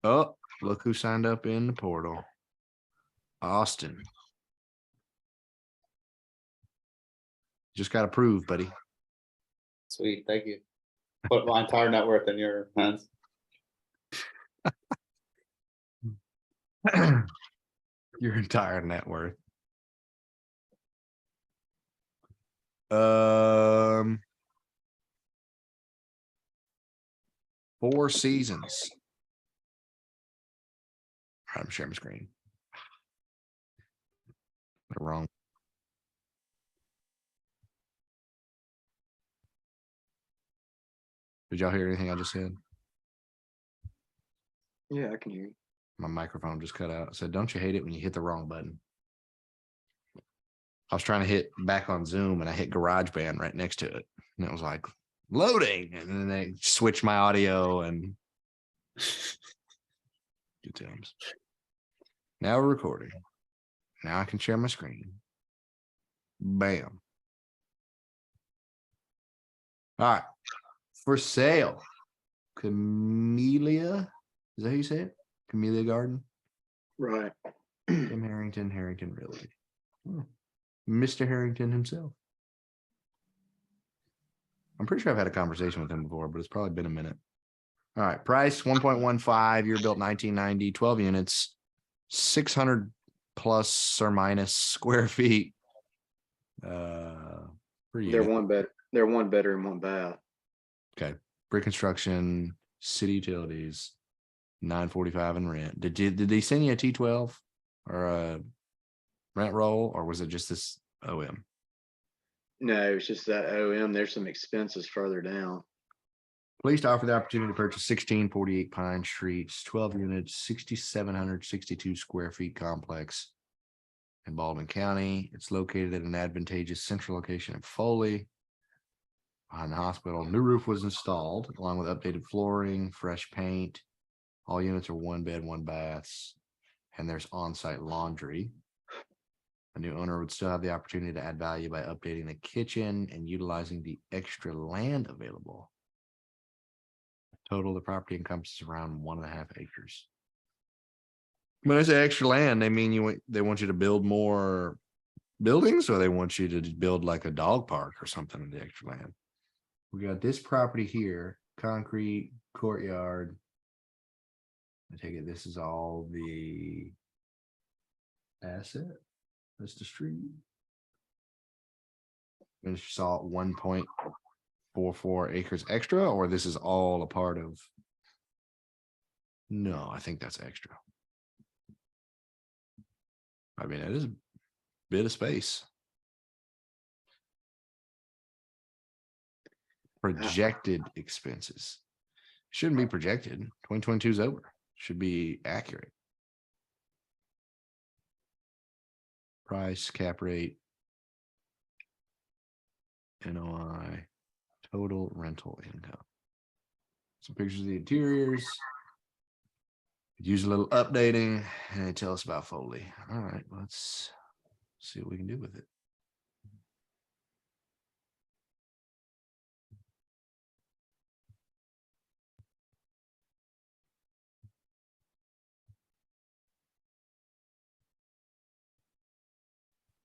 Oh, look who signed up in the portal. Austin. Just got approved, buddy. Sweet, thank you. Put my entire net worth in your hands. Your entire net worth. Um, 4 seasons. I'm sharing my screen. Wrong. Did y'all hear anything I just said? Yeah, I can hear you. My microphone just cut out. I said, don't you hate it when you hit the wrong button? I was trying to hit back on Zoom and I hit GarageBand right next to it. And it was like loading. And then they switched my audio and good times. Now we're recording. Now I can share my screen. Bam. All right. For sale. Camellia. Is that how you say it? Camellia Garden. Right. Tim Harrington Realty. Mr. Harrington himself. I'm pretty sure I've had a conversation with him before, but it's probably been a minute. All right. Price 1.15, year built 1990, 12 units, 600 plus or minus square feet. They're one bedroom, one bath. Okay. Brick construction, city utilities, 945 in rent. Did they send you a T12 or a rent roll, or was it just this OM? No, it's just that OM. There's some expenses further down. Pleased to offer the opportunity to purchase 1648 Pine Street, 12 units, 6,762 square feet complex in Baldwin County. It's located at an advantageous central location in Foley. Behind the hospital, new roof was installed along with updated flooring, fresh paint. All units are 1 bed, 1 baths, and there's on-site laundry. A new owner would still have the opportunity to add value by updating the kitchen and utilizing the extra land available. Total, the property encompasses around 1.5 acres. When I say extra land, they mean they want you to build more buildings, or they want you to build like a dog park or something in the extra land. We got this property here, concrete courtyard. I take it this is all the asset. That's the street. And she saw 1.44 acres extra, or this is all a part of. No, I think that's extra. I mean, it is a bit of space. Projected expenses shouldn't be projected. 2022 is over. Should be accurate. Price, cap rate, NOI, total rental income. Some pictures of the interiors. Use a little updating and they tell us about Foley. All right, let's see what we can do with it.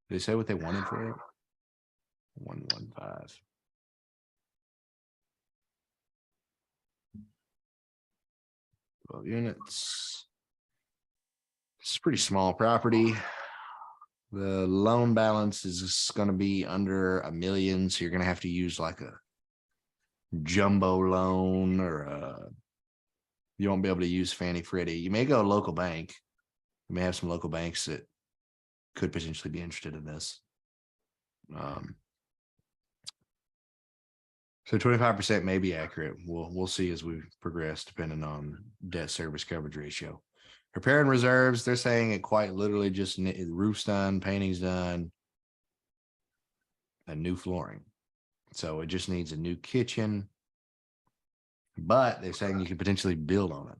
Did they say what they wanted for it? 115. Well, units. It's a pretty small property. The loan balance is going to be under $1 million, so you're going to have to use like a jumbo loan, or you won't be able to use Fannie Freddie. You may go to a local bank. You may have some local banks that could potentially be interested in this. So 25% may be accurate. We'll see as we progress, depending on debt service coverage ratio. Repair and reserves, they're saying it quite literally just roof's done, painting's done, and new flooring. So it just needs a new kitchen. But they're saying you can potentially build on it.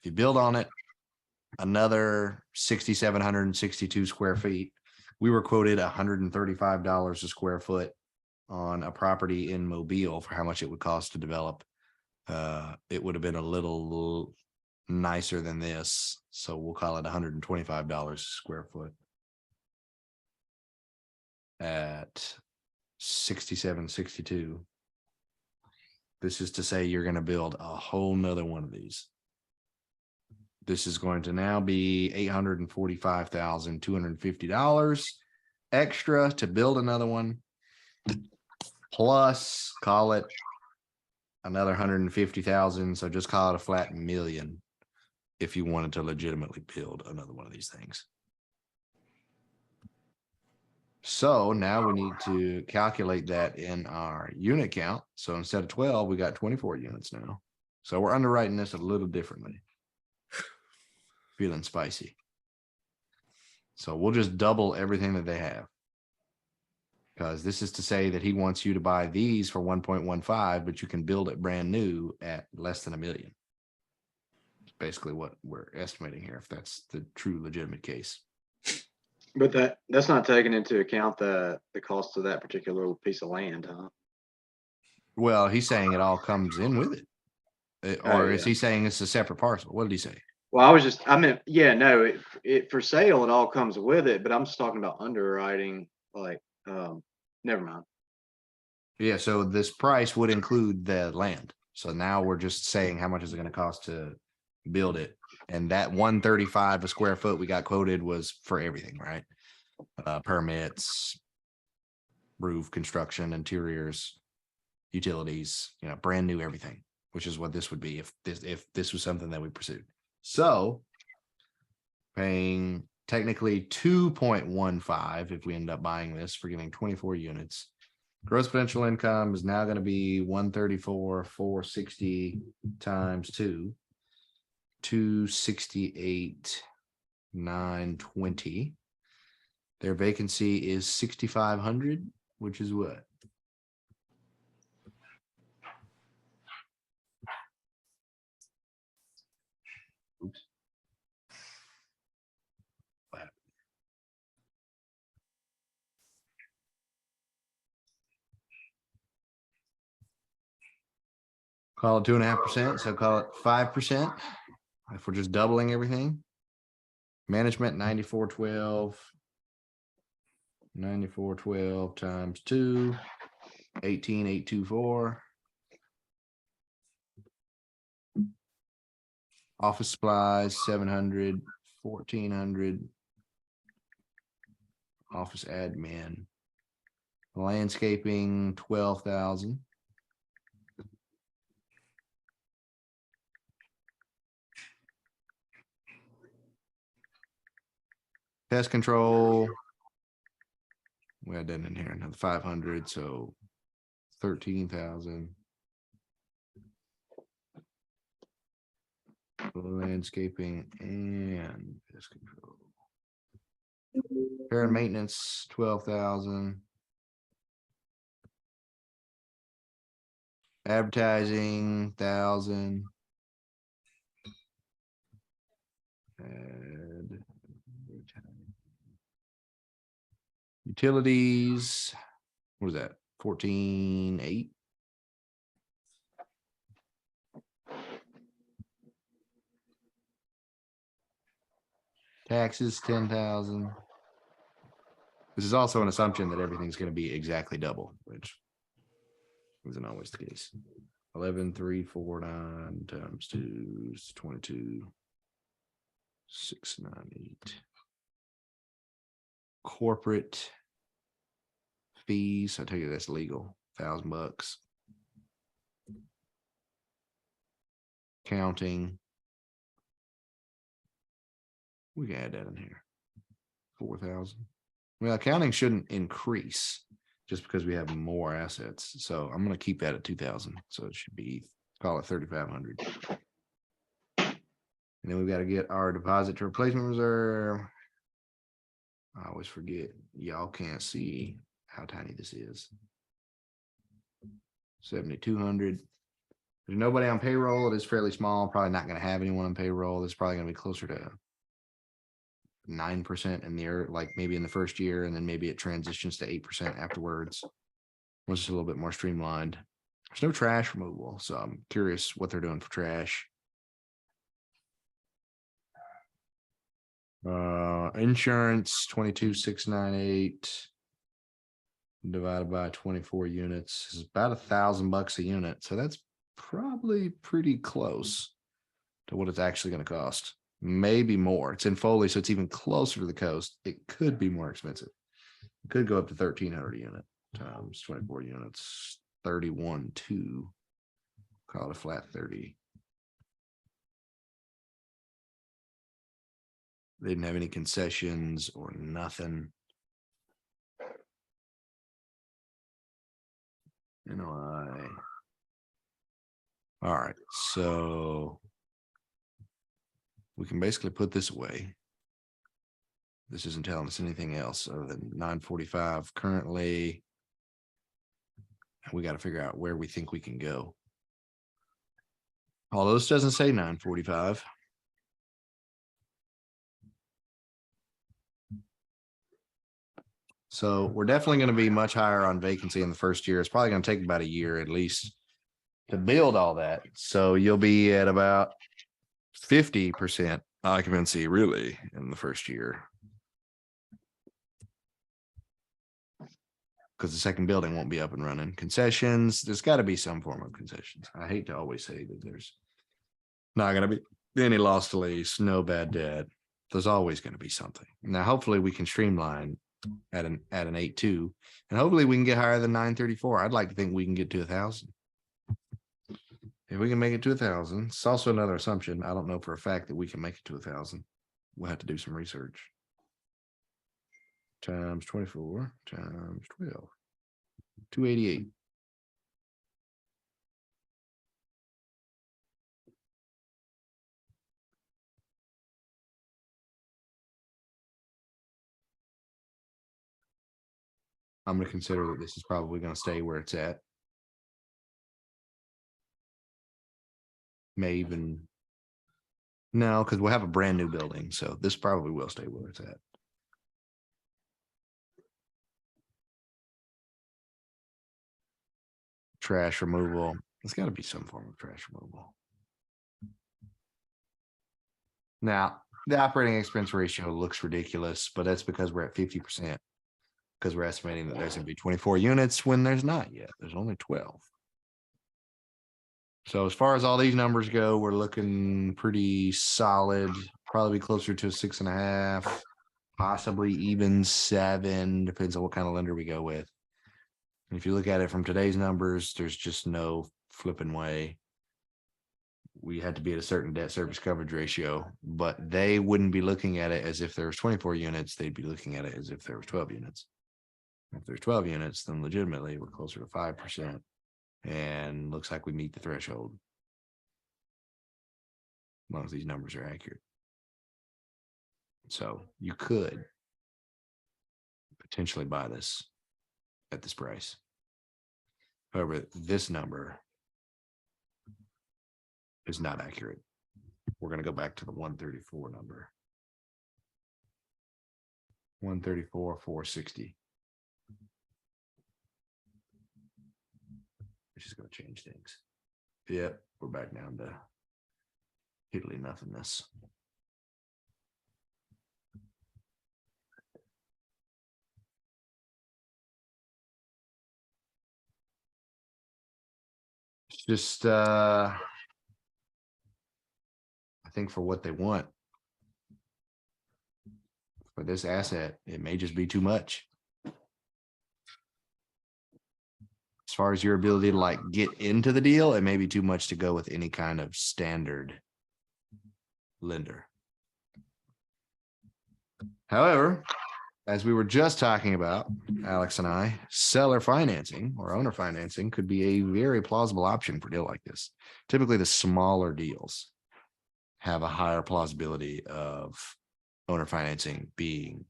If you build on it, another 6,762 square feet. We were quoted $135 a square foot on a property in Mobile for how much it would cost to develop. It would have been a little nicer than this, so we'll call it $125 a square foot. At 67.62. This is to say you're going to build a whole nother one of these. This is going to now be $845,250 extra to build another one. Plus, call it another 150,000. So just call it a flat $1 million if you wanted to legitimately build another one of these things. So now we need to calculate that in our unit count. So instead of 12, we got 24 units now. So we're underwriting this a little differently. Feeling spicy. So we'll just double everything that they have. Because this is to say that he wants you to buy these for 1.15, but you can build it brand new at less than $1 million. It's basically what we're estimating here, if that's the true legitimate case. But that's not taking into account the cost of that particular piece of land, huh? Well, he's saying it all comes in with it. Or is he saying it's a separate parcel? What did he say? Well, I meant, yeah, no, it for sale, it all comes with it, but I'm just talking about underwriting, like, never mind. Yeah, so this price would include the land. So now we're just saying how much is it going to cost to build it. And that 135 a square foot we got quoted was for everything, right? Permits, roof, construction, interiors, utilities, brand new everything, which is what this would be if this was something that we pursued. So paying technically 2.15 if we end up buying this for getting 24 units. Gross potential income is now going to be 134,460 times 268,920. Their vacancy is 6,500, which is what? Oops. Call it 2.5%, so call it 5%. If we're just doubling everything. Management 9412 times 2, 18,824. Office supplies 700, 1,400. Office admin. Landscaping 12,000. Pest control. We had that in here, another 500, so 13,000. Landscaping and pest control. Repair and maintenance 12,000. Advertising 1,000. Utilities, what was that? 14,800. Taxes 10,000. This is also an assumption that everything's going to be exactly double, which isn't always the case. 11,349 times 2 is 22,698. Corporate fees, I tell you that's legal, $1,000. Counting, we can add that in here. 4,000. Well, accounting shouldn't increase just because we have more assets. So I'm going to keep that at 2,000. So it should be, call it 3,500. And then we've got to get our deposit to replacement reserve. I always forget. Y'all can't see how tiny this is. 7,200. There's nobody on payroll. It is fairly small. Probably not going to have anyone on payroll. It's probably going to be closer to 9% in the year, like maybe in the first year, and then maybe it transitions to 8% afterwards. Which is a little bit more streamlined. There's no trash removal, so I'm curious what they're doing for trash. Insurance, 22,698. Divided by 24 units is about $1,000 a unit. So that's probably pretty close to what it's actually going to cost. Maybe more. It's in Foley, so it's even closer to the coast. It could be more expensive. It could go up to 1,300 a unit times 24 units, 31.2. Call it a flat 30. They didn't have any concessions or nothing. NOI. All right, so we can basically put this away. This isn't telling us anything else other than 945 currently. We got to figure out where we think we can go. Although this doesn't say 945. So we're definitely going to be much higher on vacancy in the first year. It's probably going to take about a year at least to build all that. So you'll be at about 50% occupancy really in the first year. Because the second building won't be up and running. Concessions, there's got to be some form of concessions. I hate to always say that there's not going to be any loss to lease, no bad debt. There's always going to be something. Now, hopefully we can streamline at an 8.2, and hopefully we can get higher than 934. I'd like to think we can get to 1,000. If we can make it to 1,000, it's also another assumption. I don't know for a fact that we can make it to 1,000. We'll have to do some research. Times 24 times 12. 288. I'm going to consider that this is probably going to stay where it's at. May even. No, because we'll have a brand new building. So this probably will stay where it's at. Trash removal. It's got to be some form of trash removal. Now, the operating expense ratio looks ridiculous, but that's because we're at 50%. Because we're estimating that there's going to be 24 units when there's not yet. There's only 12. So as far as all these numbers go, we're looking pretty solid. Probably closer to a 6.5, possibly even 7. Depends on what kind of lender we go with. And if you look at it from today's numbers, there's just no flipping way. We had to be at a certain debt service coverage ratio, but they wouldn't be looking at it as if there was 24 units. They'd be looking at it as if there was 12 units. If there's 12 units, then legitimately we're closer to 5%. And looks like we meet the threshold. As long as these numbers are accurate. So you could potentially buy this at this price. However, this number is not accurate. We're going to go back to the 134 number. 134,460. Which is going to change things. Yep, we're back down to hiddly nothingness. It's just I think for what they want for this asset, it may just be too much. As far as your ability to like get into the deal, it may be too much to go with any kind of standard lender. However, as we were just talking about, Alex and I, seller financing or owner financing could be a very plausible option for a deal like this. Typically, the smaller deals have a higher plausibility of owner financing being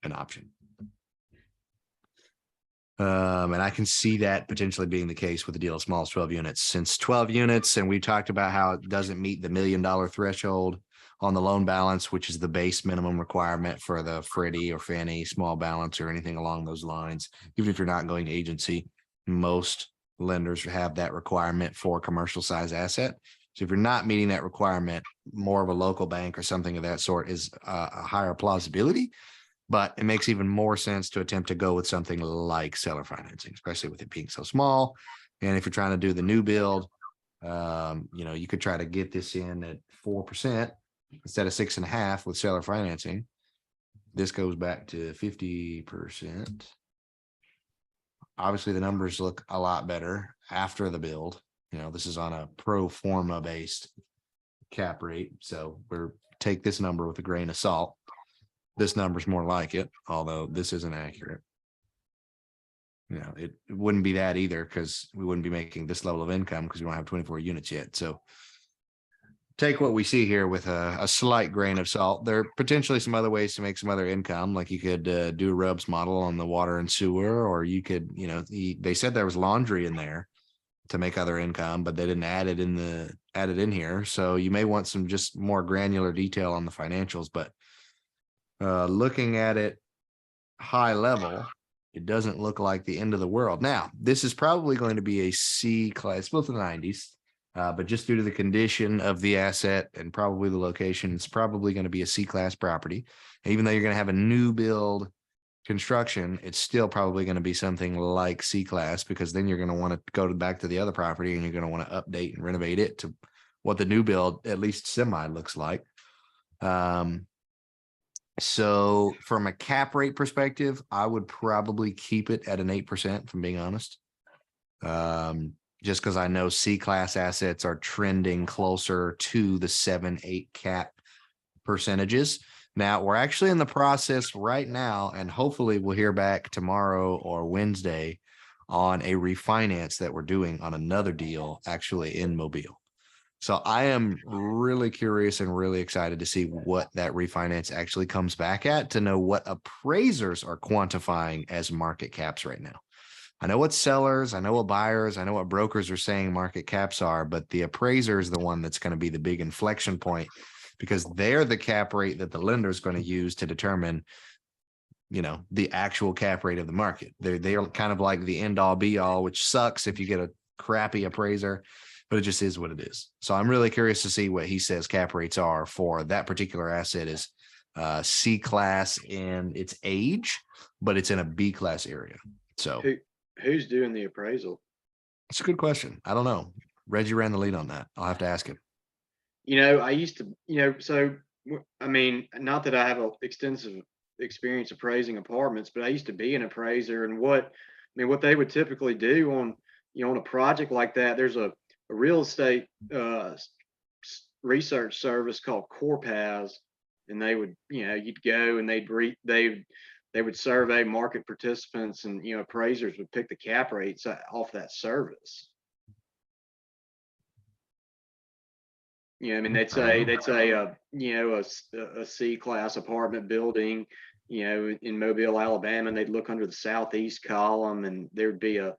an option. And I can see that potentially being the case with the deal as small as 12 units. Since 12 units, and we talked about how it doesn't meet the $1 million threshold on the loan balance, which is the base minimum requirement for the Freddie or Fannie small balance or anything along those lines. Even if you're not going to agency, most lenders have that requirement for a commercial size asset. So if you're not meeting that requirement, more of a local bank or something of that sort is a higher plausibility. But it makes even more sense to attempt to go with something like seller financing, especially with it being so small. And if you're trying to do the new build, you could try to get this in at 4% instead of 6.5% with seller financing. This goes back to 50%. Obviously, the numbers look a lot better after the build. This is on a pro forma based cap rate. So take this number with a grain of salt. This number's more like it, although this isn't accurate. It wouldn't be that either, because we wouldn't be making this level of income because we don't have 24 units yet. So take what we see here with a slight grain of salt. There are potentially some other ways to make some other income. Like you could do a RUBS model on the water and sewer, or you could, they said there was laundry in there to make other income, but they didn't add it in here. So you may want some just more granular detail on the financials, but looking at it high level, it doesn't look like the end of the world. Now, this is probably going to be a C class, built in the 90s, but just due to the condition of the asset and probably the location, it's probably going to be a C class property. And even though you're going to have a new build construction, it's still probably going to be something like C class, because then you're going to want to go back to the other property and you're going to want to update and renovate it to what the new build, at least semi, looks like. So from a cap rate perspective, I would probably keep it at an 8%, if I'm being honest. Just because I know C class assets are trending closer to the 7-8 cap percentages. Now we're actually in the process right now, and hopefully we'll hear back tomorrow or Wednesday on a refinance that we're doing on another deal actually in Mobile. So I am really curious and really excited to see what that refinance actually comes back at, to know what appraisers are quantifying as market caps right now. I know what sellers, I know what buyers, I know what brokers are saying market caps are, but the appraiser is the one that's going to be the big inflection point, because they're the cap rate that the lender is going to use to determine, the actual cap rate of the market. They're kind of like the end all be all, which sucks if you get a crappy appraiser, but it just is what it is. So I'm really curious to see what he says cap rates are for that particular asset. Is C class in its age, but it's in a B class area. So Who's doing the appraisal? it's a good question. I don't know. Reggie ran the lead on that. I'll have to ask him. I used to, not that I have an extensive experience appraising apartments, but I used to be an appraiser, and what they would typically do on a project like that, there's a real estate research service called Corpaz, and they would, you'd go and they would survey market participants, and appraisers would pick the cap rates off that service. They'd say a C class apartment building, in Mobile, Alabama, and they'd look under the southeast column, and there'd be a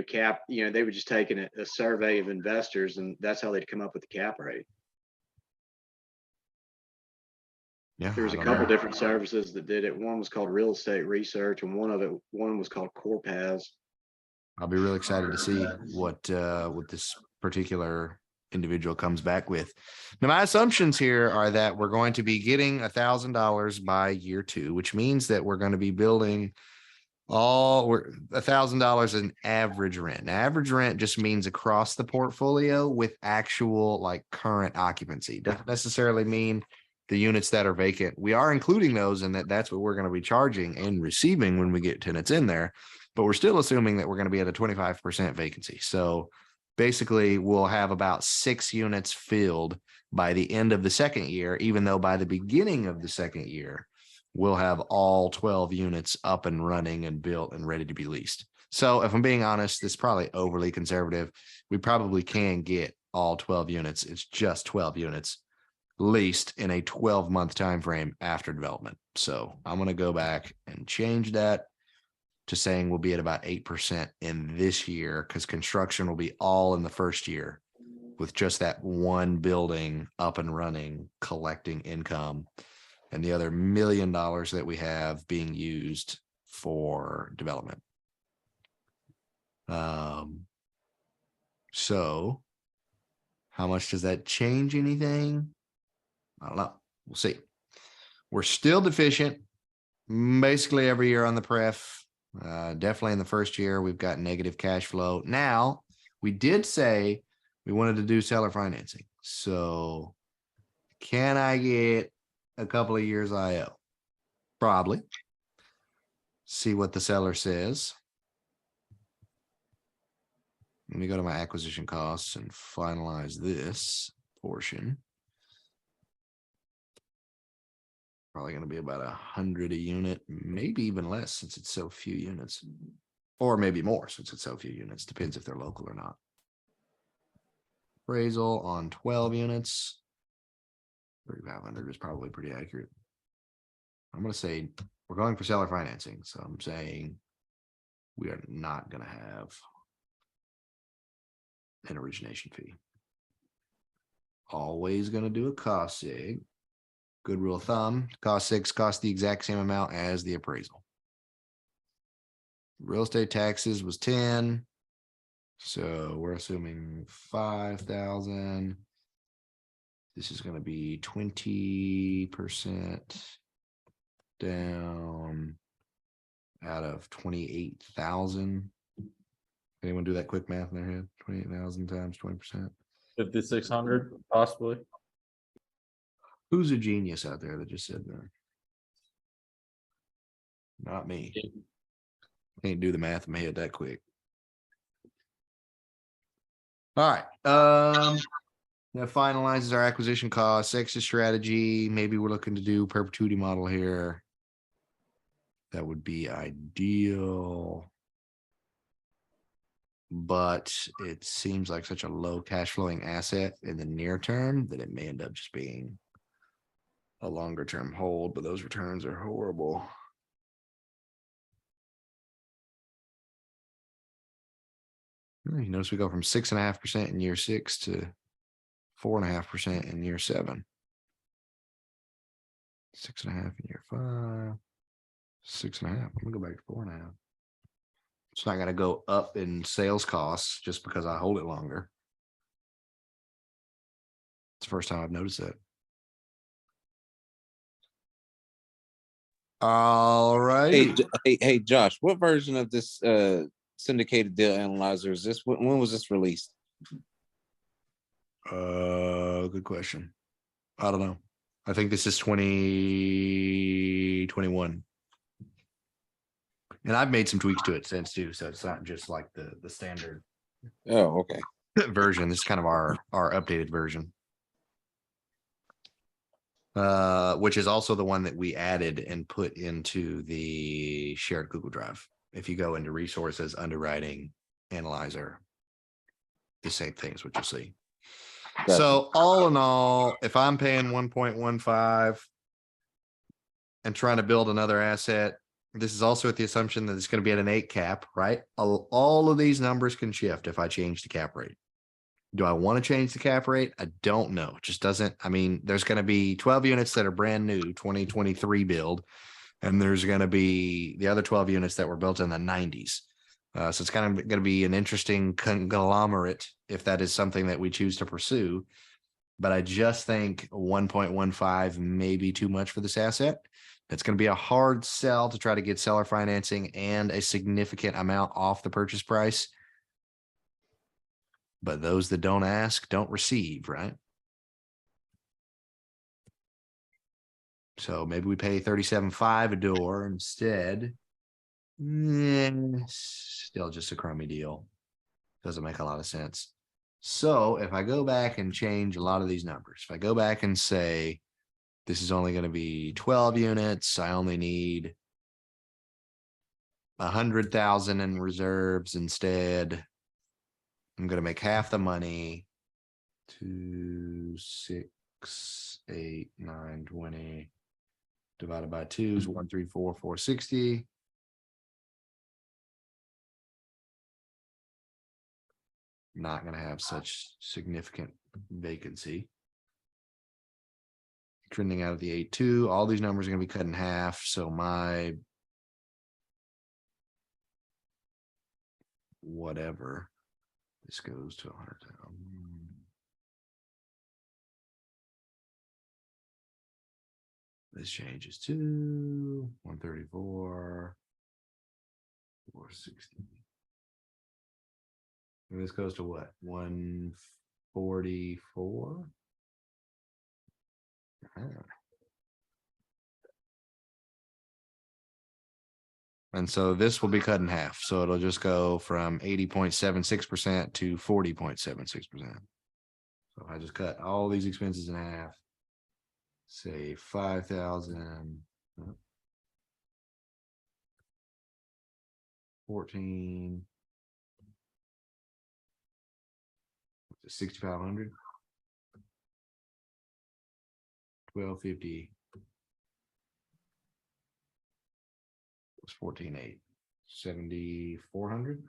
cap. They would just take a survey of investors, and that's how they'd come up with the cap rate. Yeah, There was a couple different services that did it. One was called Real Estate Research, and one was called Corpaz. I'll be really excited to see what this particular individual comes back with. Now, my assumptions here are that we're going to be getting $1,000 by year 2, which means that we're going to be building $1,000 in average rent. Now, average rent just means across the portfolio with actual current occupancy. Doesn't necessarily mean the units that are vacant. We are including those, and that's what we're going to be charging and receiving when we get tenants in there. But we're still assuming that we're going to be at a 25% vacancy. So basically, we'll have about 6 units filled by the end of the second year, even though by the beginning of the second year, we'll have all 12 units up and running and built and ready to be leased. So if I'm being honest, this is probably overly conservative. We probably can get all 12 units. It's just 12 units leased in a 12-month time frame after development. So I'm going to go back and change that to saying we'll be at about 8% in this year, because construction will be all in the first year with just that one building up and running, collecting income, and the other $1 million that we have being used for development. So How much does that change anything? I don't know. We'll see. We're still deficient basically every year on the pref. Definitely in the first year, we've got negative cash flow. Now, we did say we wanted to do seller financing. So can I get a couple of years IO? Probably. See what the seller says. Let me go to my acquisition costs and finalize this portion. Probably going to be about 100 a unit, maybe even less since it's so few units, or maybe more since it's so few units. Depends if they're local or not. Appraisal on 12 units. 3,500 is probably pretty accurate. I'm going to say we're going for seller financing. So I'm saying we are not going to have an origination fee. Always going to do a cost sig. Good rule of thumb, cost 6 cost the exact same amount as the appraisal. Real estate taxes was 10. So we're assuming 5,000. This is going to be 20% down out of 28,000. Anyone do that quick math in their head? 28,000 times 20%. 5,600 possibly. Who's a genius out there that just said that? Not me. Can't do the math in my head that quick. All right. That finalizes our acquisition costs, exit strategy. Maybe we're looking to do perpetuity model here. That would be ideal. But it seems like such a low cash flowing asset in the near term that it may end up just being a longer term hold, but those returns are horrible. You notice we go from 6.5% in year 6 to 4.5% in year 7. 6.5 in year 5. 6.5. I'm gonna go back to 4.5. It's not gonna go up in sales costs just because I hold it longer. It's the first time I've noticed that. All right. Hey, Josh, what version of this syndicated deal analyzer is this? When was this released? Good question. I don't know. I think this is 2021. And I've made some tweaks to it since too, so it's not just like the standard Oh, okay. version. This is kind of our updated version. Which is also the one that we added and put into the shared Google Drive. If you go into resources, underwriting, analyzer, the same thing is what you'll see. Gotcha. So all in all, if I'm paying 1.15 and trying to build another asset, this is also with the assumption that it's going to be at an 8 cap, right? All of these numbers can shift if I change the cap rate. Do I want to change the cap rate? I don't know. It just doesn't. I mean, there's going to be 12 units that are brand new 2023 build, and there's going to be the other 12 units that were built in the 90s. So it's kind of going to be an interesting conglomerate if that is something that we choose to pursue. But I just think 1.15 may be too much for this asset. It's going to be a hard sell to try to get seller financing and a significant amount off the purchase price. But those that don't ask don't receive, right? So maybe we pay 37.5 a door instead. Still just a crummy deal. Doesn't make a lot of sense. So if I go back and change a lot of these numbers, if I go back and say, this is only going to be 12 units, I only need 100,000 in reserves instead. I'm going to make half the money. 2, 6, 8, 9, 20 divided by 2 is 134, 460. Not going to have such significant vacancy. Trending out of the 8.2. All these numbers are going to be cut in half. So my whatever. This goes to 100,000. This changes to 134. 460. And this goes to what? 144? And so this will be cut in half. So it'll just go from 80.76% to 40.76%. So if I just cut all these expenses in half, say 5,000, 14, 6,500, 1250. It's 14,800, 7,400.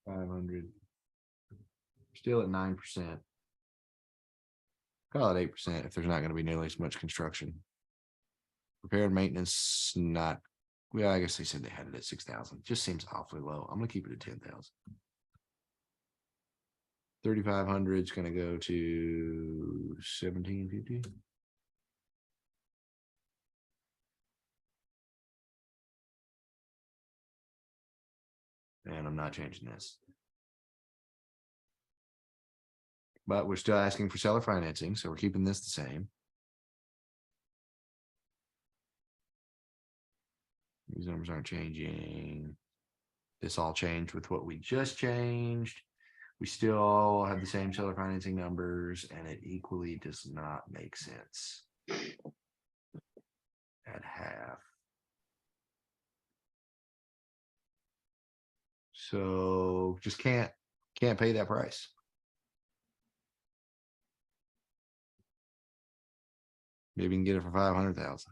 $500. Still at 9%. Call it 8% if there's not going to be nearly as much construction. Repair and maintenance, not. Well, I guess they said they had it at 6,000. Just seems awfully low. I'm gonna keep it at 10,000. 3,500 is gonna go to 1,750. And I'm not changing this. But we're still asking for seller financing, so we're keeping this the same. These numbers aren't changing. This all changed with what we just changed. We still have the same seller financing numbers, and it equally does not make sense. At half. So just can't pay that price. Maybe you can get it for 500,000.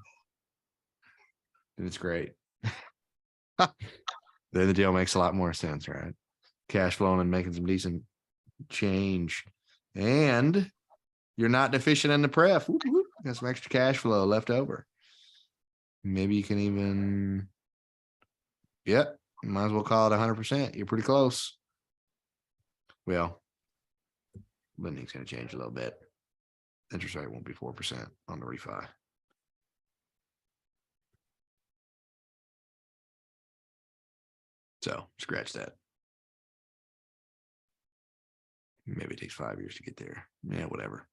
And it's great. Then the deal makes a lot more sense, right? Cash flowing and making some decent change. And you're not deficient in the pref. Whoop, whoop. Got some extra cash flow left over. Maybe you can even, yep, might as well call it 100%. You're pretty close. Well, lending's going to change a little bit. Interest rate won't be 4% on the refi. So scratch that. Maybe it takes 5 years to get there. Yeah, whatever.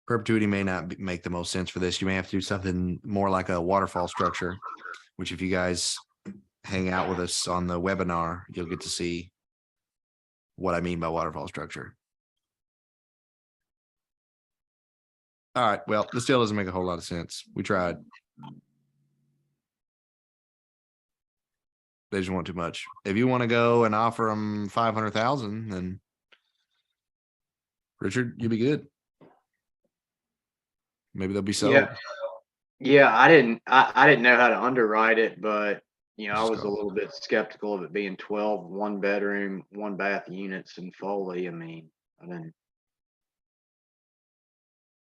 Perpetuity may not make the most sense for this. You may have to do something more like a waterfall structure, which if you guys hang out with us on the webinar, you'll get to see what I mean by waterfall structure. All right. Well, this still doesn't make a whole lot of sense. We tried. They just want too much. If you want to go and offer them 500,000, then Richard, you'll be good. Maybe they'll be sold. Yeah, I didn't know how to underwrite it, but I Just was a go. little bit skeptical of it being 12 one-bedroom, one-bath units in Foley. I mean, I didn't.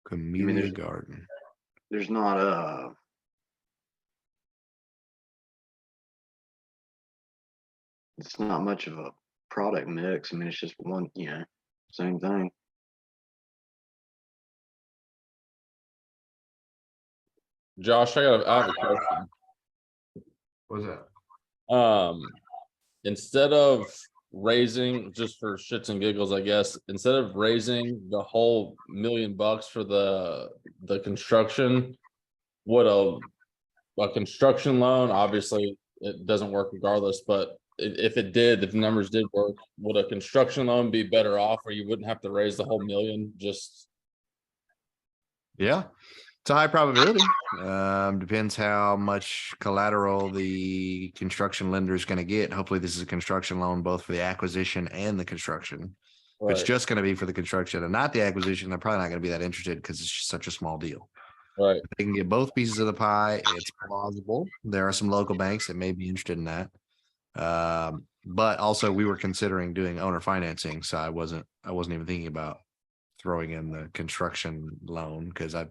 Camellia there's- Garden. There's not it's not much of a product mix. I mean, it's just one, same thing. Josh, I have a question. What's that? Instead of raising, just for shits and giggles, I guess, instead of raising the whole $1 million for the construction, would a construction loan, obviously it doesn't work regardless, but if it did, if the numbers did work, would a construction loan be better off, or you wouldn't have to raise the whole $1 million? Just Yeah, it's a high probability. Depends how much collateral the construction lender is going to get. Hopefully this is a construction loan, both for the acquisition and the construction. If it's right, just going to be for the construction and not the acquisition, they're probably not going to be that interested because it's just such a small deal. right. If they can get both pieces of the pie, it's plausible. There are some local banks that may be interested in that. But also we were considering doing owner financing. So I wasn't even thinking about throwing in the construction loan because I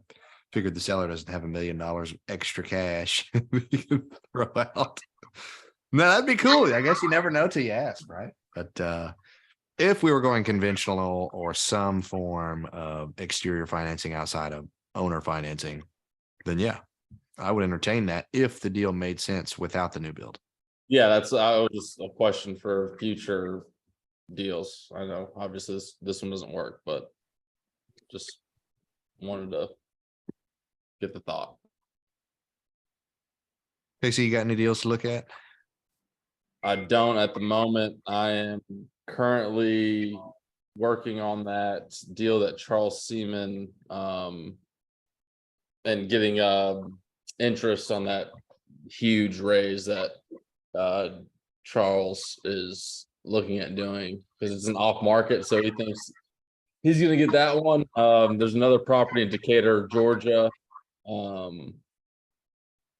figured the seller doesn't have $1 million extra cash we can throw out. No, that'd be cool. I guess you never know till you ask, right? But if we were going conventional or some form of exterior financing outside of owner financing, then yeah, I would entertain that if the deal made sense without the new build. Yeah, that's, I was just a question for future deals. I know obviously this one doesn't work, but just wanted to get the thought. Casey, you got any deals to look at? I don't at the moment. I am currently working on that deal that Charles Seaman, and getting, interest on that huge raise that, Charles is looking at doing, because it's an off market, so he thinks he's gonna get that one. There's another property in Decatur, Georgia,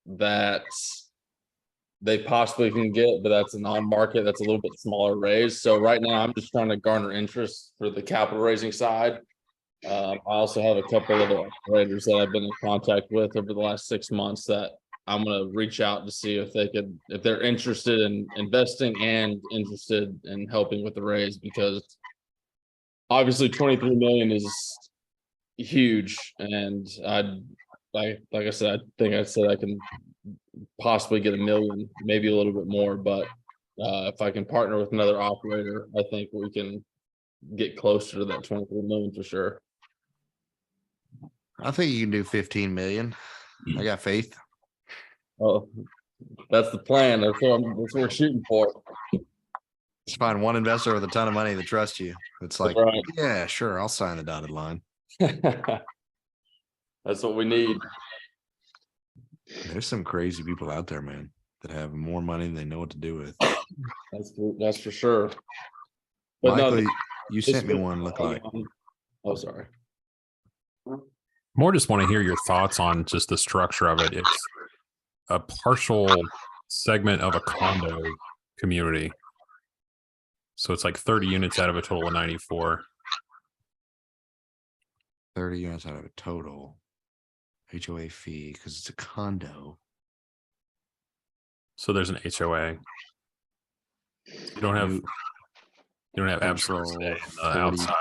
that they possibly can get, but that's a non-market, that's a little bit smaller raise. So right now I'm just trying to garner interest for the capital raising side. I also have a couple of operators that I've been in contact with over the last 6 months that I'm gonna reach out to see if if they're interested in investing and interested in helping with the raise, because obviously 23 million is huge, and like I said, I think I said I can possibly get 1 million, maybe a little bit more, but if I can partner with another operator, I think we can get closer to that 23 million for sure. I think you can do 15 million. I got faith. Oh, that's the plan. That's what we're shooting for. Just find one investor with a ton of money that trusts you. It's like, Right. yeah, sure, I'll sign the dotted line. That's what we need. There's some crazy people out there, man, that have more money than they know what to do with. That's for sure. But no, Michael, you this sent me was- one. Look like Oh, sorry. More just want to hear your thoughts on just the structure of it. It's a partial segment of a condo community. So it's like 30 units out of a total of 94. 30 units out of a total HOA fee because it's a condo. So there's an HOA. You don't have New- absolute say in the 40. outside.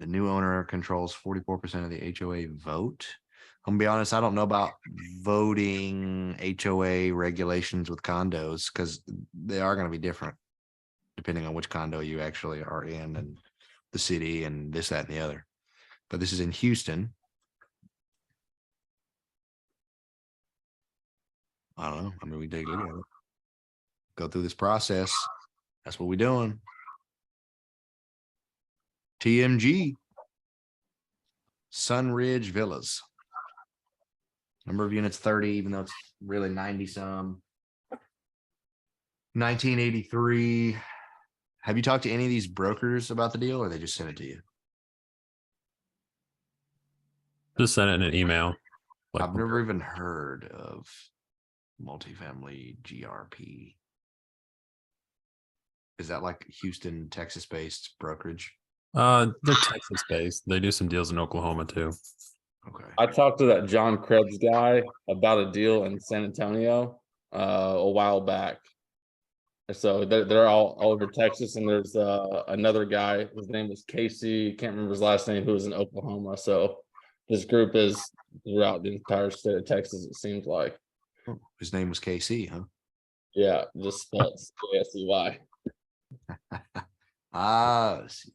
The new owner controls 44% of the HOA vote. I'm gonna be honest, I don't know about voting HOA regulations with condos because they are going to be different depending on which condo you actually are in and the city and this, that, and the other. But this is in Houston. I don't know. I mean, we take a look at it. Go through this process. That's what we're doing. TMG. Sunridge Villas. Number of units 30, even though it's really 90 some. 1983. Have you talked to any of these brokers about the deal or they just sent it to you? Just send it in an email. Like, I've never even heard of multifamily GRP. Is that like Houston, Texas based brokerage? they're Texas based. They do some deals in Oklahoma too. Okay. I talked to that John Krebs guy about a deal in San Antonio a while back. So they're all over Texas, and there's another guy. His name was Casey. Can't remember his last name. Who was in Oklahoma. So this group is throughout the entire state of Texas. It seems like. Oh, his name was KC, huh? Yeah, just spelled KSEY. Ah, I see.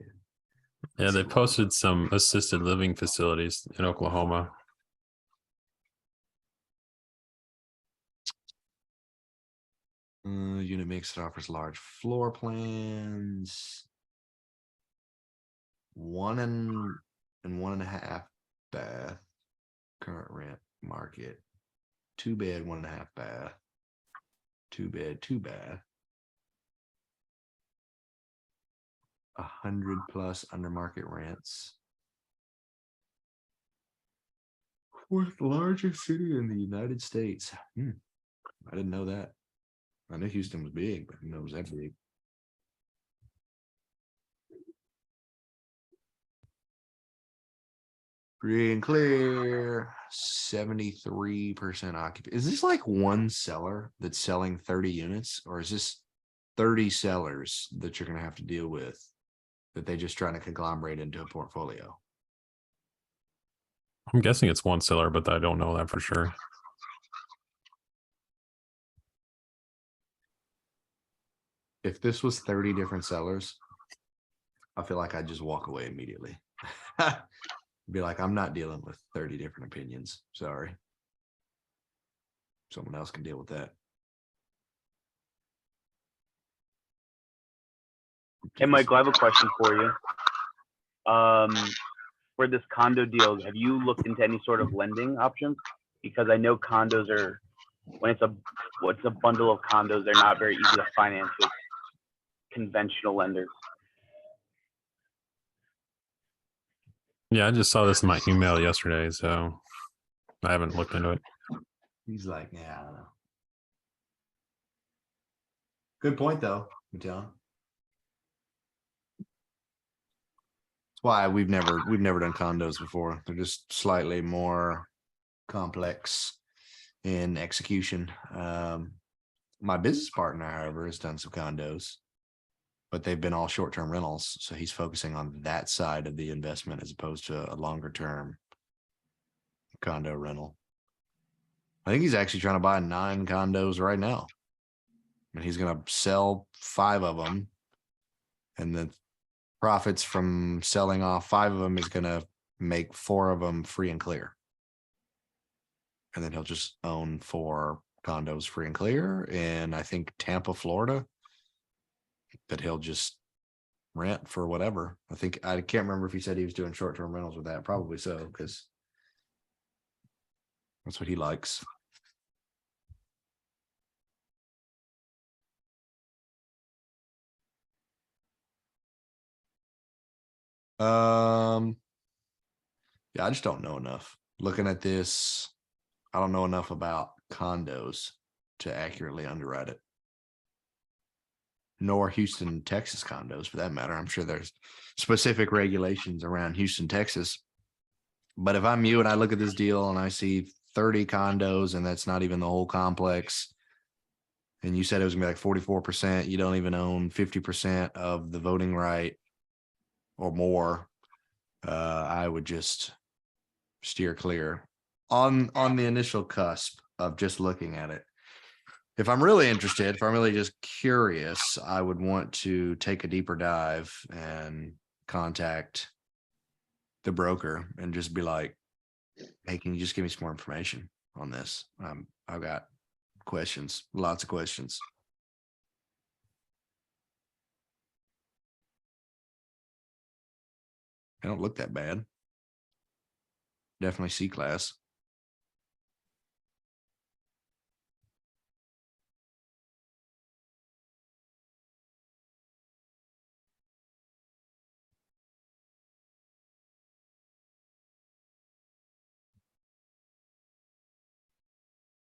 Yeah, they posted some assisted living facilities in Oklahoma. Unit mix that offers large floor plans. 1.5 bath. Current rent market. 2 bed, 1.5 bath. 2 bed, 2 bath. 100 plus under market rents. Fourth largest city in the United States. I didn't know that. I knew Houston was big, but I didn't know it was that big. Free and clear, 73% occupancy. Is this like one seller that's selling 30 units, or is this 30 sellers that you're gonna have to deal with, that they just trying to conglomerate into a portfolio. I'm guessing it's one seller, but I don't know that for sure. If this was 30 different sellers, I feel like I'd just walk away immediately. Be like, I'm not dealing with 30 different opinions. Sorry. Someone else can deal with that. Hey, Michael, I have a question for you. For this condo deal, have you looked into any sort of lending options? Because I know condos are, when it's a bundle of condos, they're not very easy to finance with conventional lenders. Yeah, I just saw this in my email yesterday, so I haven't looked into it. He's like, yeah, I don't know. Good point, though, John. That's why we've never done condos before. They're just slightly more complex in execution. My business partner, however, has done some condos, but they've been all short-term rentals. So he's focusing on that side of the investment as opposed to a longer-term condo rental. I think he's actually trying to buy 9 condos right now. And he's going to sell 5 of them. And the profits from selling off 5 of them is going to make 4 of them free and clear. And then he'll just own 4 condos free and clear in, I think, Tampa, Florida, that he'll just rent for whatever. I can't remember if he said he was doing short-term rentals with that. Probably so, because that's what he likes. Yeah, I just don't know enough. Looking at this, I don't know enough about condos to accurately underwrite it. Nor Houston, Texas condos for that matter. I'm sure there's specific regulations around Houston, Texas. But if I'm you and I look at this deal and I see 30 condos and that's not even the whole complex, and you said it was gonna be like 44%, you don't even own 50% of the voting right or more, I would just steer clear on the initial cusp of just looking at it. If I'm really interested, if I'm really just curious, I would want to take a deeper dive and contact the broker and just be like, hey, can you just give me some more information on this? I've got questions, lots of questions. They don't look that bad. Definitely C-class.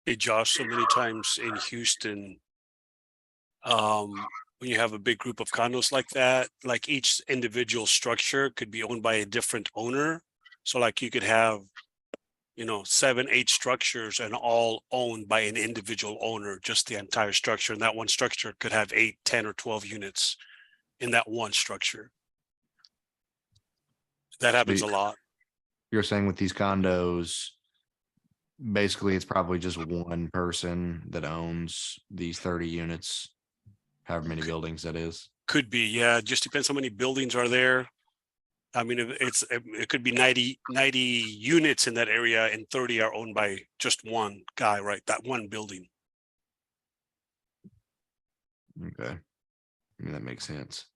Hey Josh, so many times in Houston, when you have a big group of condos like that, like each individual structure could be owned by a different owner. So like you could have, 7, 8 structures and all owned by an individual owner, just the entire structure. And that one structure could have 8, 10, or 12 units in that one structure. That happens a lot. You're saying with these condos, basically it's probably just one person that owns these 30 units, however many buildings that is. Could be, yeah. It just depends how many buildings are there. I mean, it could be 90 units in that area and 30 are owned by just one guy, right? That one building. Okay. I mean, that makes sense.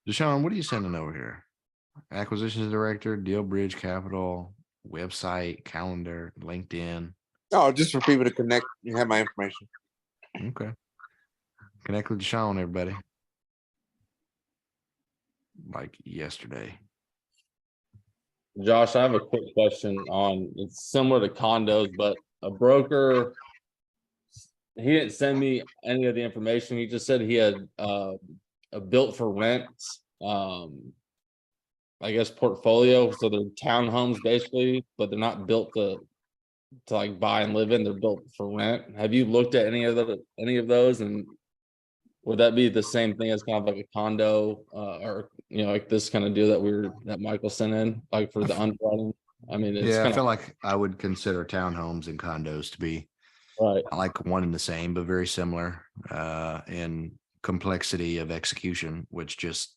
Deshaun, what are you sending over here? Acquisitions director, Deal Bridge Capital, website, calendar, LinkedIn. Oh, just for people to connect. You have my information. Okay. Connect with Deshaun, everybody. Like yesterday. Josh, I have a quick question on, it's similar to condos, but a broker. He didn't send me any of the information. He just said he had a built for rent, I guess portfolio. So they're townhomes basically, but they're not built to to like buy and live in. They're built for rent. Have you looked at any of those? And would that be the same thing as kind of like a condo, or like this kind of deal that Michael sent in, like for the underwriting? I mean, it's Yeah, I kind feel of like I would consider townhomes and condos to be right. like one and the same, but very similar in complexity of execution, which just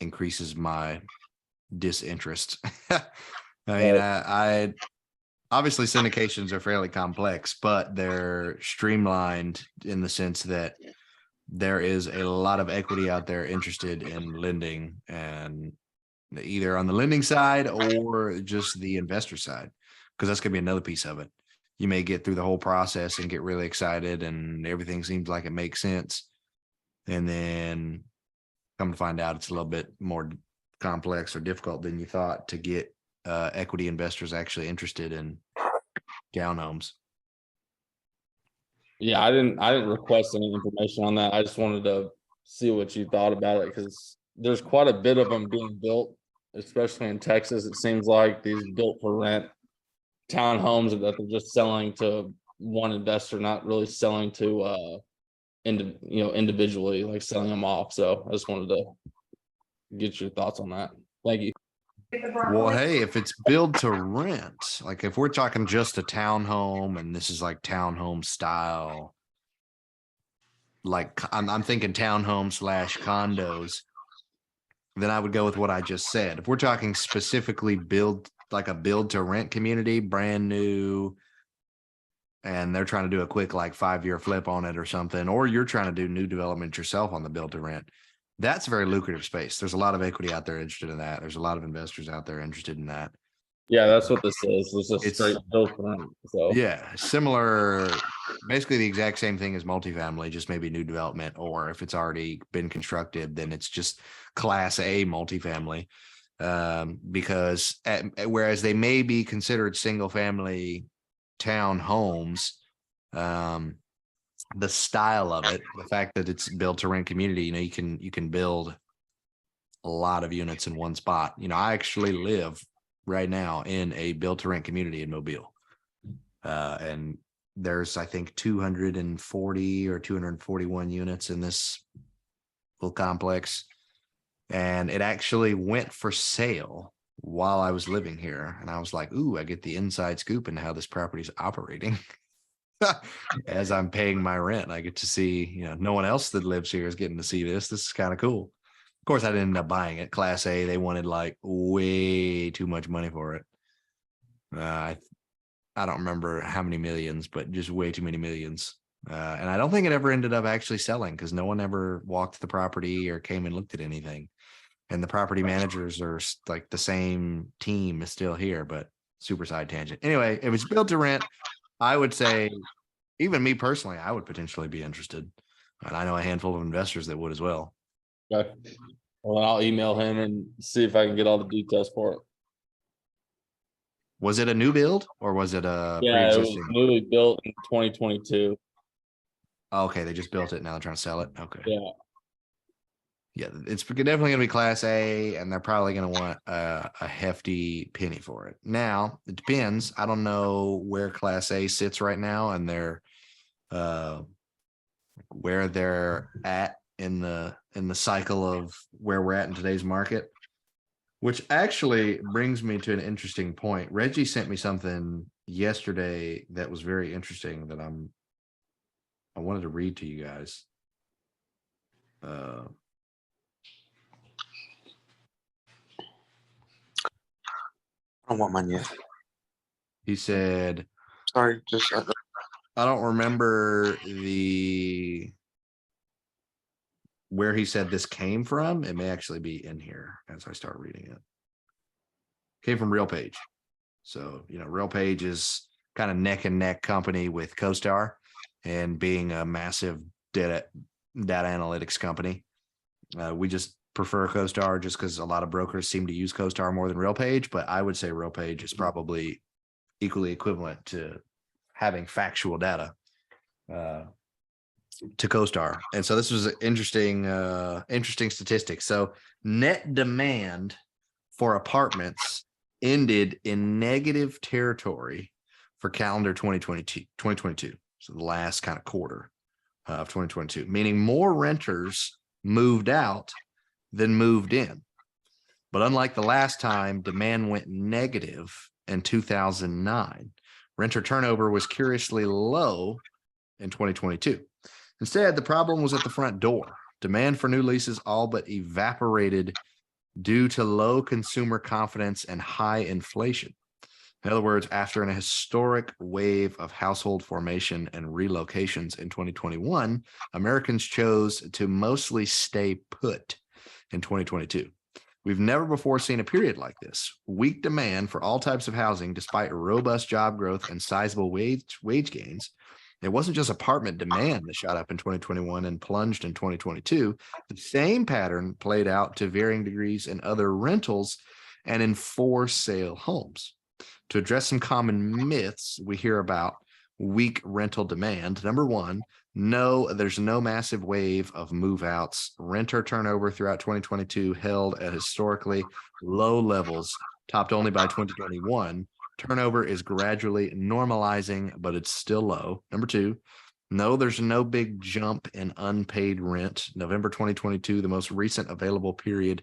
increases my disinterest. I mean, Right. I obviously syndications are fairly complex, but they're streamlined in the sense that there is a lot of equity out there interested in lending, and either on the lending side or just the investor side, because that's going to be another piece of it. You may get through the whole process and get really excited and everything seems like it makes sense. And then come to find out it's a little bit more complex or difficult than you thought to get equity investors actually interested in townhomes. Yeah, I didn't request any information on that. I just wanted to see what you thought about it, because there's quite a bit of them being built, especially in Texas. It seems like these built for rent townhomes that they're just selling to one investor, not really selling to individually, like selling them off. So I just wanted to get your thoughts on that. Thank you. Well, hey, if it's build to rent, like if we're talking just a townhome and this is like townhome style, like I'm thinking townhome / condos, then I would go with what I just said. If we're talking specifically build, like a build to rent community, brand new, and they're trying to do a quick like 5-year flip on it or something, or you're trying to do new development yourself on the build to rent, that's a very lucrative space. There's a lot of equity out there interested in that. There's a lot of investors out there interested in that. Yeah, that's what this is. It's a It's straight built for rent. So yeah, similar, basically the exact same thing as multifamily, just maybe new development, or if it's already been constructed, then it's just class A multifamily. Because whereas they may be considered single family town homes, the style of it, the fact that it's built to rent community, you can build a lot of units in one spot. I actually live right now in a built to rent community in Mobile. And there's, I think, 240 or 241 units in this little complex. And it actually went for sale while I was living here. And I was like, ooh, I get the inside scoop into how this property is operating. As I'm paying my rent, I get to see, no one else that lives here is getting to see this. This is kind of cool. Of course, I didn't end up buying it. Class A, they wanted like way too much money for it. I don't remember how many millions, but just way too many millions. And I don't think it ever ended up actually selling because no one ever walked the property or came and looked at anything. And the property managers are like the same team is still here, but super side tangent. Anyway, if it's built to rent, I would say, even me personally, I would potentially be interested. And I know a handful of investors that would as well. okay. Well, I'll email him and see if I can get all the details for it. Was it a new build or was it a Yeah, it was pre-existing? newly built in 2022. Okay, they just built it. Now they're trying to sell it. Okay. Yeah. Yeah, it's definitely going to be class A, and they're probably going to want a hefty penny for it. Now, it depends. I don't know where class A sits right now and where they're at in the cycle of where we're at in today's market, which actually brings me to an interesting point. Reggie sent me something yesterday that was very interesting that I wanted to read to you guys. I don't want mine yet. He said, Sorry, just I don't remember where he said this came from. It may actually be in here as I start reading it. Came from RealPage. So, RealPage is kind of neck and neck company with CoStar, and being a massive data analytics company. We just prefer CoStar just because a lot of brokers seem to use CoStar more than RealPage, but I would say RealPage is probably equally equivalent to having factual data to CoStar. And so this was an interesting statistic. So net demand for apartments ended in negative territory for calendar 2022. So the last kind of quarter of 2022, meaning more renters moved out than moved in. But unlike the last time, demand went negative in 2009. Renter turnover was curiously low in 2022. Instead, the problem was at the front door. Demand for new leases all but evaporated due to low consumer confidence and high inflation. In other words, after an historic wave of household formation and relocations in 2021, Americans chose to mostly stay put in 2022. We've never before seen a period like this. Weak demand for all types of housing, despite robust job growth and sizable wage gains. It wasn't just apartment demand that shot up in 2021 and plunged in 2022. The same pattern played out to varying degrees in other rentals and in for sale homes. To address some common myths we hear about weak rental demand. Number one, no, there's no massive wave of move outs. Renter turnover throughout 2022 held at historically low levels, topped only by 2021. Turnover is gradually normalizing, but it's still low. Number two, no, there's no big jump in unpaid rent. November 2022, the most recent available period,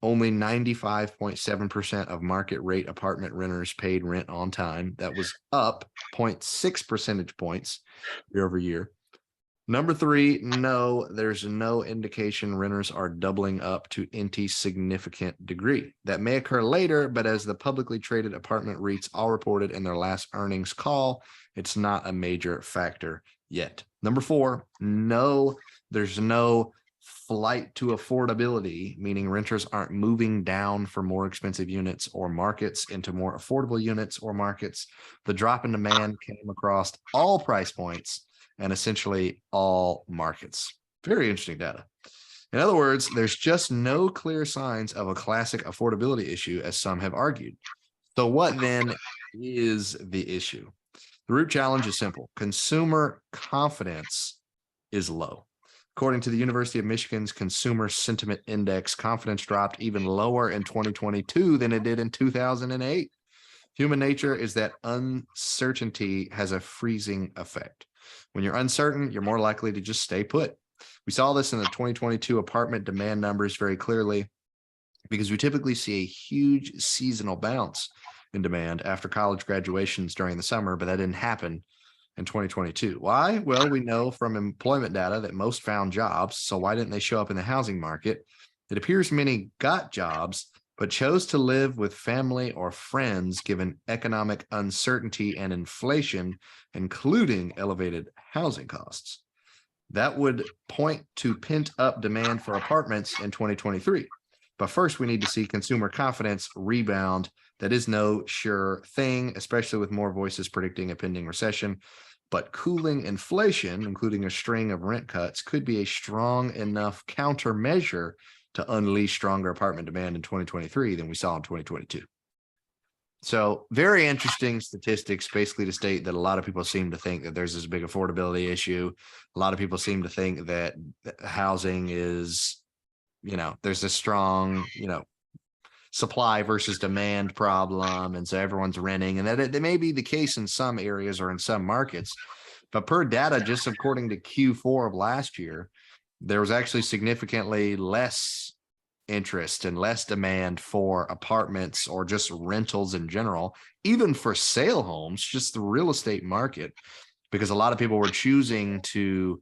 only 95.7% of market rate apartment renters paid rent on time. That was up 0.6 percentage points year over year. Number three, no, there's no indication renters are doubling up to any significant degree. That may occur later, but as the publicly traded apartment REITs all reported in their last earnings call, it's not a major factor yet. Number four, no, there's no flight to affordability, meaning renters aren't moving down for more expensive units or markets into more affordable units or markets. The drop in demand came across all price points and essentially all markets. Very interesting data. In other words, there's just no clear signs of a classic affordability issue, as some have argued. So what then is the issue? The root challenge is simple. Consumer confidence is low. According to the University of Michigan's Consumer Sentiment Index, confidence dropped even lower in 2022 than it did in 2008. Human nature is that uncertainty has a freezing effect. When you're uncertain, you're more likely to just stay put. We saw this in the 2022 apartment demand numbers very clearly because we typically see a huge seasonal bounce in demand after college graduations during the summer, but that didn't happen in 2022. Why? Well, we know from employment data that most found jobs. So why didn't they show up in the housing market? It appears many got jobs, but chose to live with family or friends given economic uncertainty and inflation, including elevated housing costs. That would point to pent up demand for apartments in 2023. But first, we need to see consumer confidence rebound. That is no sure thing, especially with more voices predicting a pending recession. But cooling inflation, including a string of rent cuts, could be a strong enough countermeasure to unleash stronger apartment demand in 2023 than we saw in 2022. So very interesting statistics, basically to state that a lot of people seem to think that there's this big affordability issue. A lot of people seem to think that housing is, there's a strong, supply versus demand problem. And so everyone's renting, and that it may be the case in some areas or in some markets. But per data, just according to Q4 of last year, there was actually significantly less interest and less demand for apartments or just rentals in general, even for sale homes, just the real estate market, because a lot of people were choosing to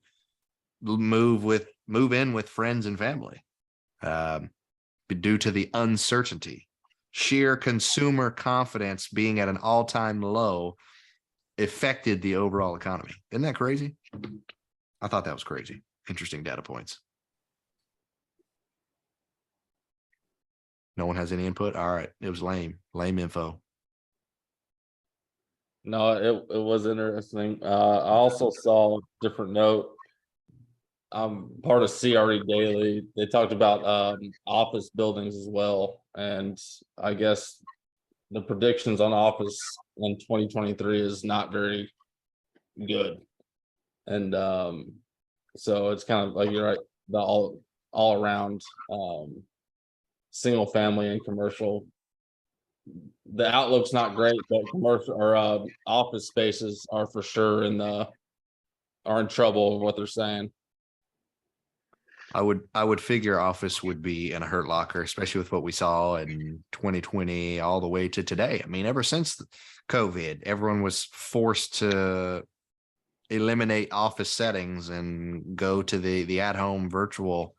move in with friends and family due to the uncertainty. Sheer consumer confidence being at an all-time low affected the overall economy. Isn't that crazy? I thought that was crazy. Interesting data points. No one has any input? All right. It was lame info. No, it was interesting. I also saw a different note. I'm part of CRE Daily. They talked about office buildings as well. And I guess the predictions on office in 2023 is not very good. And so it's kind of like you're right, the all around single family and commercial the outlook's not great, but commercial or office spaces are for sure are in trouble with what they're saying. I would figure office would be in a hurt locker, especially with what we saw in 2020 all the way to today. I mean, ever since COVID, everyone was forced to eliminate office settings and go to the at-home virtual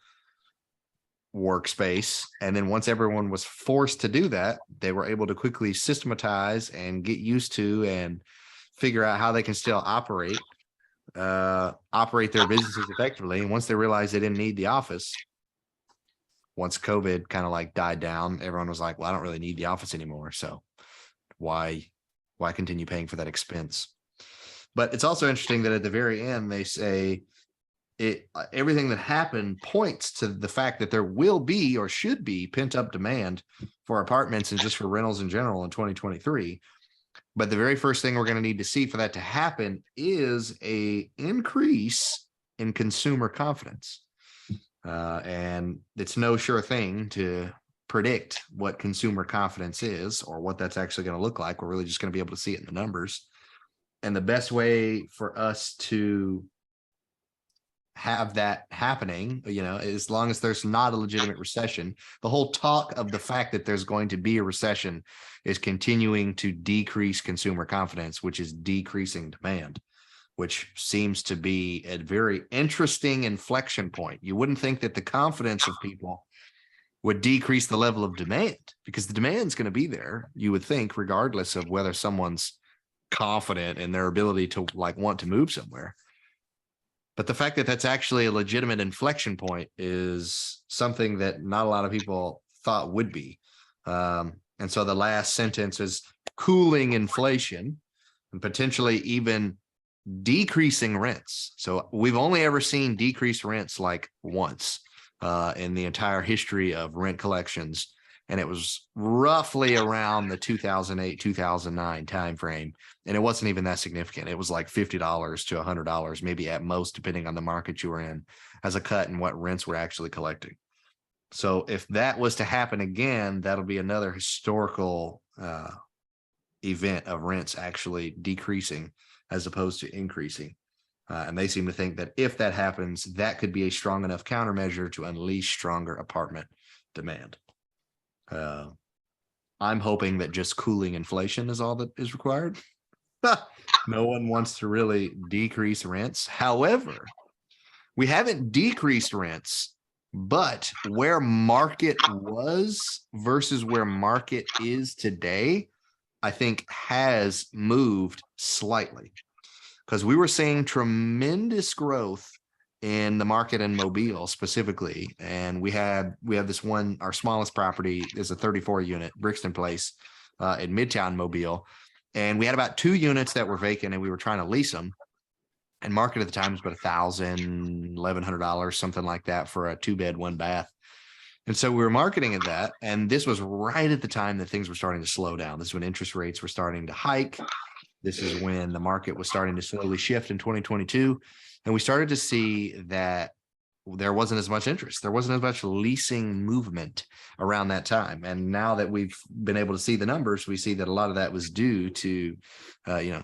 workspace. And then once everyone was forced to do that, they were able to quickly systematize and get used to and figure out how they can still operate their businesses effectively. And once they realized they didn't need the office, once COVID kind of like died down, everyone was like, well, I don't really need the office anymore. So why continue paying for that expense? But it's also interesting that at the very end, they say everything that happened points to the fact that there will be or should be pent up demand for apartments and just for rentals in general in 2023. But the very first thing we're going to need to see for that to happen is a increase in consumer confidence. And it's no sure thing to predict what consumer confidence is or what that's actually going to look like. We're really just going to be able to see it in the numbers. And the best way for us to have that happening, as long as there's not a legitimate recession, the whole talk of the fact that there's going to be a recession is continuing to decrease consumer confidence, which is decreasing demand, which seems to be a very interesting inflection point. You wouldn't think that the confidence of people would decrease the level of demand, because the demand's going to be there, you would think, regardless of whether someone's confident in their ability to want to move somewhere. But the fact that that's actually a legitimate inflection point is something that not a lot of people thought would be. And so the last sentence is cooling inflation and potentially even decreasing rents. So we've only ever seen decreased rents like once in the entire history of rent collections. And it was roughly around the 2008, 2009 timeframe. And it wasn't even that significant. It was like $50 to $100, maybe at most, depending on the market you were in, as a cut in what rents were actually collecting. So if that was to happen again, that'll be another historical event of rents actually decreasing as opposed to increasing. And they seem to think that if that happens, that could be a strong enough countermeasure to unleash stronger apartment demand. I'm hoping that just cooling inflation is all that is required. No one wants to really decrease rents. However, we haven't decreased rents, but where market was versus where market is today, I think has moved slightly, because we were seeing tremendous growth in the market in Mobile specifically. And we have this one, our smallest property is a 34 unit Brixton Place in Midtown Mobile. And we had about 2 units that were vacant and we were trying to lease them. And market at the time was about $1,000, $1,100, something like that for a 2-bed, 1-bath. And so we were marketing at that. And this was right at the time that things were starting to slow down. This is when interest rates were starting to hike. This is when the market was starting to slowly shift in 2022. And we started to see that there wasn't as much interest. There wasn't as much leasing movement around that time. And now that we've been able to see the numbers, we see that a lot of that was due to,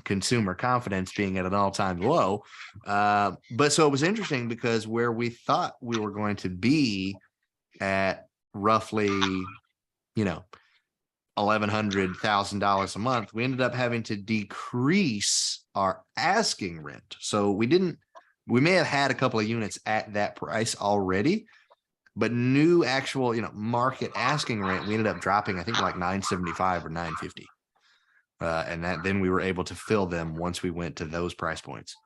consumer confidence being at an all-time low. But so it was interesting because where we thought we were going to be at roughly, $1,100,000 a month, we ended up having to decrease our asking rent. So we may have had a couple of units at that price already, but new actual, market asking rent, we ended up dropping, I think like $975 or $950. And then we were able to fill them once we went to those price points.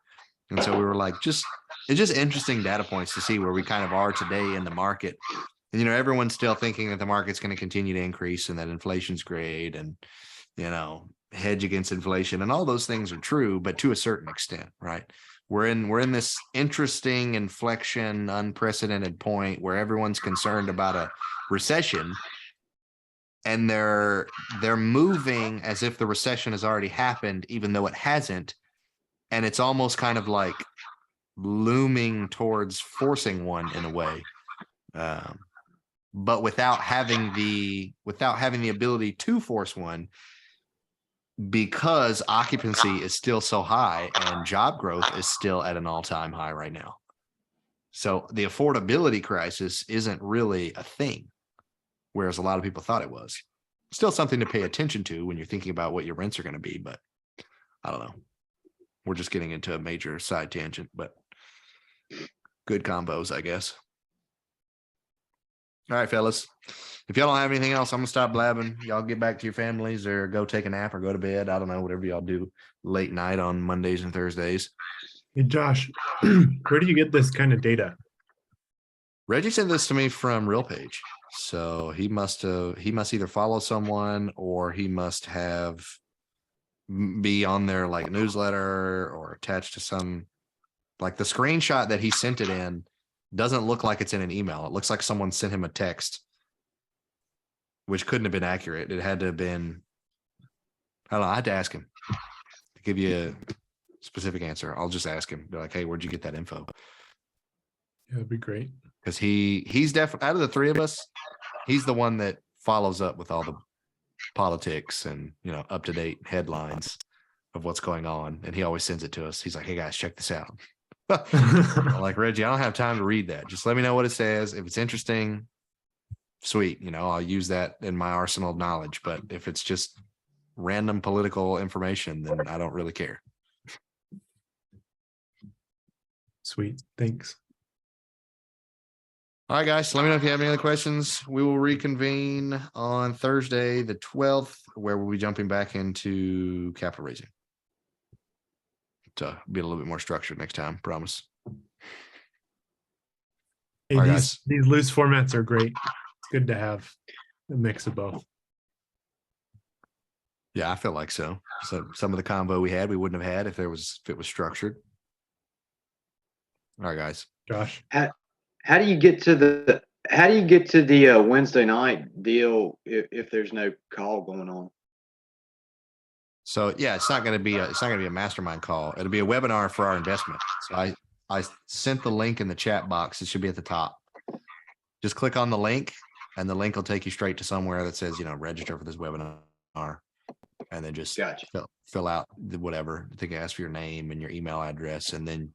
And so we were like, it's just interesting data points to see where we kind of are today in the market. And, everyone's still thinking that the market's going to continue to increase and that inflation's great and, hedge against inflation, and all those things are true, but to a certain extent, right? We're in this interesting inflection, unprecedented point where everyone's concerned about a recession, and they're moving as if the recession has already happened, even though it hasn't. And it's almost kind of like looming towards forcing one in a way. but without having the ability to force one, because occupancy is still so high and job growth is still at an all-time high right now. So the affordability crisis isn't really a thing, whereas a lot of people thought it was. Still something to pay attention to when you're thinking about what your rents are going to be, but I don't know. We're just getting into a major side tangent, but good combos, I guess. All right, fellas. If y'all don't have anything else, I'm gonna stop blabbing. Y'all get back to your families or go take a nap or go to bed. I don't know, whatever y'all do late night on Mondays and Thursdays. Hey, Josh, where do you get this kind of data? Reggie sent this to me from RealPage. So he must either follow someone or he must have be on their like newsletter or attached to some, like the screenshot that he sent it in doesn't look like it's in an email. It looks like someone sent him a text, which couldn't have been accurate. It had to have been, I don't know. I had to ask him to give you a specific answer. I'll just ask him. Be like, hey, where'd you get that info? Yeah, that'd be great. Because he's definitely, out of the three of us, he's the one that follows up with all the politics and, you know, up to date headlines of what's going on. And he always sends it to us. He's like, hey guys, check this out. I'm like, Reggie, I don't have time to read that. Just let me know what it says. If it's interesting, sweet. You know, I'll use that in my arsenal of knowledge. But if it's just random political information, then I don't really care. Sweet. Thanks. All right, guys. So let me know if you have any other questions. We will reconvene on Thursday, the 12th, where we'll be jumping back into capital raising. To be a little bit more structured next time, promise. Hey, All right, these loose formats are great. It's good to have a mix of both. Yeah, I feel like so. So some of the combo we had, we wouldn't have had if it was structured. All right, guys. Josh. How do you get to the Wednesday night deal if there's no call going on? So yeah, it's not going to be a mastermind call. It'll be a webinar for our investment. So I sent the link in the chat box. It should be at the top. Just click on the link and the link will take you straight to somewhere that says, you know, register for this webinar, and then just Gotcha. fill out whatever. I think it asks for your name and your email address, and then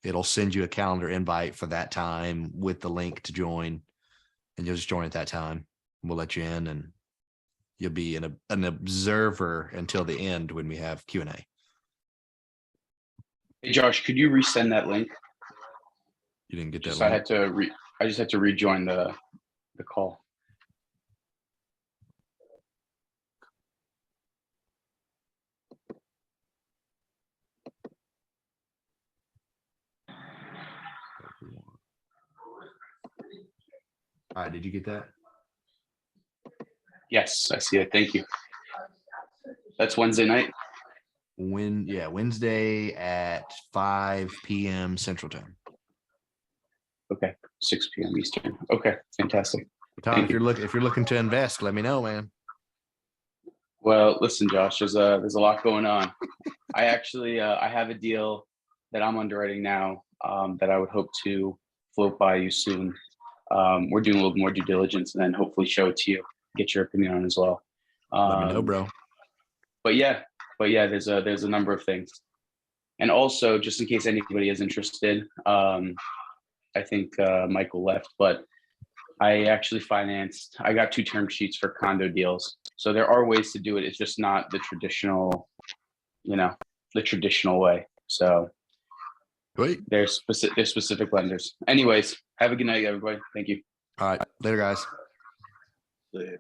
it'll send you a calendar invite for that time with the link to join, and you'll just join at that time. We'll let you in and you'll be an observer until the end when we have Q&A. Hey Josh, could you resend that link? You didn't get that Just link? I just had to rejoin the call. All right, did you get that? Yes, I see it. Thank you. That's Wednesday night. Wednesday at 5 p.m. Central Time. Okay, 6 p.m. Eastern. Okay, fantastic. Tom, if you're looking to invest, let me know, man. Well, listen, Josh, there's a lot going on. I actually I have a deal that I'm underwriting now that I would hope to float by you soon. We're doing a little more due diligence and then hopefully show it to you, get your opinion on as well. Let me know, bro. But yeah, there's a number of things. And also, just in case anybody is interested, I think Michael left, but I actually I got 2 term sheets for condo deals. So there are ways to do it. It's just not the traditional, the traditional way. So Wait. there's specific lenders. Anyways, have a good night, everybody. Thank you. All right. Later, guys. Yeah.